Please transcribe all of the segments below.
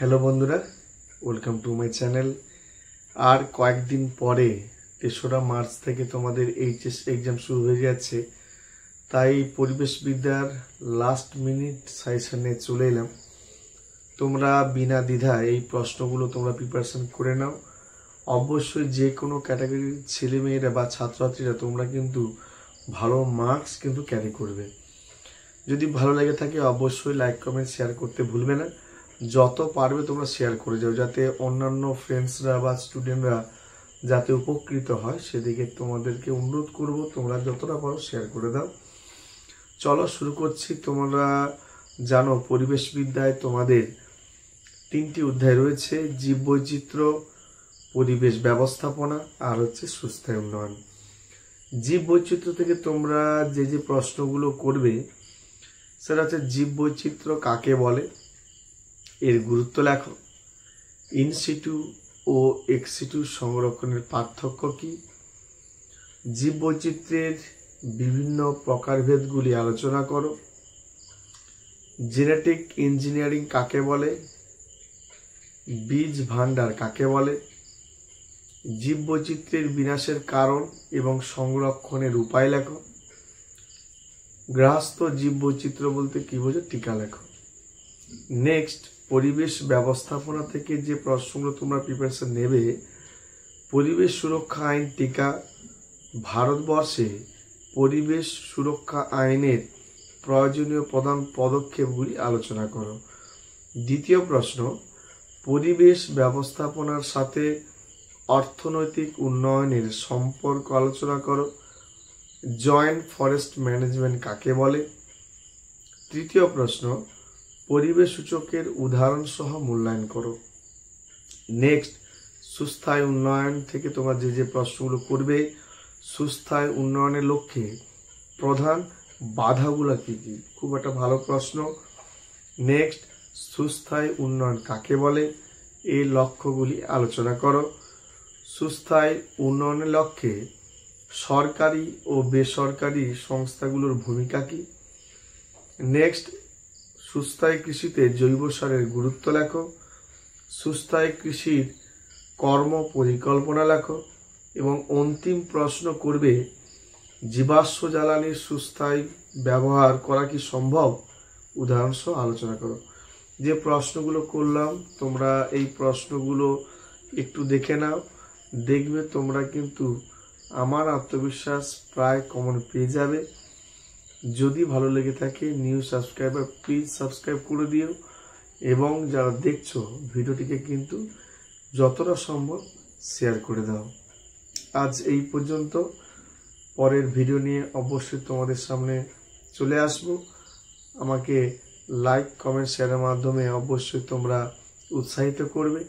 Hello বন্ধুরা, welcome to my channel. আর কয়েকদিন পরে ৩রা মার্চ থেকে তোমাদের এইচএস এক্সাম শুরু হয়ে যাচ্ছে, তাই পরিবেশ বিদ্যার লাস্ট মিনিট সাজেশনে চলে এলাম। তোমরা বিনা দ্বিধায় এই প্রশ্নগুলো তোমরা প্রিপারেশন করে নাও। অবশ্যই যে কোনো ক্যাটাগরির ছেলেমেয়েরা বা ছাত্রছাত্রীরা তোমরা কিন্তু ভালো মার্কস কিন্তু ক্যারি করবে। যদি ভালো লেগে থাকে অবশ্যই লাইক কমেন্ট শেয়ার করতে ভুলবে না। যত পারবে তোমরা শেয়ার করে যাও, যাতে অন্যান্য ফ্রেন্ডসরা বা স্টুডেন্টরা যাতে উপকৃত হয় সেদিকে তোমাদেরকে অনুরোধ করব, তোমরা যতটা পারো শেয়ার করে দাও। চলো শুরু করছি। তোমরা জানো পরিবেশ বিদ্যায় তোমাদের 3টি অধ্যায় রয়েছে: জীববৈচিত্র্য, পরিবেশ ব্যবস্থাপনা আর সুস্থায়ী উন্নয়ন। জীববৈচিত্র্য থেকে তোমরা যে প্রশ্নগুলো করবে সেটা হচ্ছে জীববৈচিত্র্য কাকে বলে, এর গুরুত্ব লেখো, ইনসিটু ও এক্সিটু সংরক্ষণের পার্থক্য কি, জীববৈচিত্র্যের বিভিন্ন প্রকারভেদগুলি আলোচনা করো, জেনেটিক ইঞ্জিনিয়ারিং কাকে বলে, বীজ ভাণ্ডার কাকে বলে, জীববৈচিত্র্যের বিনাশের কারণ এবং সংরক্ষণের উপায় লেখো, গৃহস্থ জীববৈচিত্র্য বলতে কি বোঝো টিকা লেখো। নেক্সট, পরিবেশ ব্যবস্থাপনা থেকে যে প্রশ্নগুলো তোমরা প্রিপারেশন নেবে: পরিবেশ সুরক্ষা আইন টিকা, ভারতবর্ষে পরিবেশ সুরক্ষা আইনের প্রয়োজনীয় প্রধান পদক্ষেপগুলি আলোচনা করো। দ্বিতীয় প্রশ্ন, পরিবেশ ব্যবস্থাপনার সাথে অর্থনৈতিক উন্নয়নের সম্পর্ক আলোচনা করো। জয়েন্ট ফরেস্ট ম্যানেজমেন্ট কাকে বলে। তৃতীয় প্রশ্ন, পরিবেশ সূচকের উদাহরণ সহ মূল্যায়ন করো। নেক্সট, সুস্থায়ী উন্নয়ন থেকে তোমরা যে প্রশ্নগুলো করবে: সুস্থায়ী উন্নয়নের লক্ষ্যে প্রধান বাধাগুলো কি কি? খুব একটা ভালো প্রশ্ন। নেক্সট, সুস্থায়ী উন্নয়ন কাকে বলে, এই লক্ষ্যগুলি আলোচনা করো। সুস্থায়ী উন্নয়নের লক্ষ্যে সরকারি ও বেসরকারি সংস্থাগুলোর ভূমিকা কি। নেক্সট, সুস্থায়ী কৃষিতে জৈব সারের গুরুত্ব লেখো। সুস্থায়ী কৃষির কর্ম পরিকল্পনা লেখো। এবং অন্তিম প্রশ্ন করবে: জীবাশ্ম জ্বালানির সুস্থায়ী ব্যবহার করা কি সম্ভব, উদাহরণ সহ আলোচনা করো। যে প্রশ্নগুলো করলাম তোমরা এই প্রশ্নগুলো একটু দেখে নাও, দেখবে তোমরা কিন্তু আমার আত্মবিশ্বাস প্রায় কমন পেয়ে যাবে। যদি ভালো লেগে থাকে নিউ সাবস্ক্রাইবার প্লিজ সাবস্ক্রাইব করে দিও, এবং যারা দেখছো ভিডিওটিকে কিন্তু যতটা সম্ভব শেয়ার করে দাও। আজ এই পর্যন্ত। পরের ভিডিও নিয়ে অবশ্যই তোমাদের সামনে চলে আসব। আমাকে লাইক কমেন্ট শেয়ারের মাধ্যমে অবশ্যই তোমরা উৎসাহিত করবে,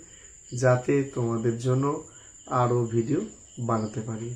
যাতে তোমাদের জন্য আরও ভিডিও বানাতে পারি।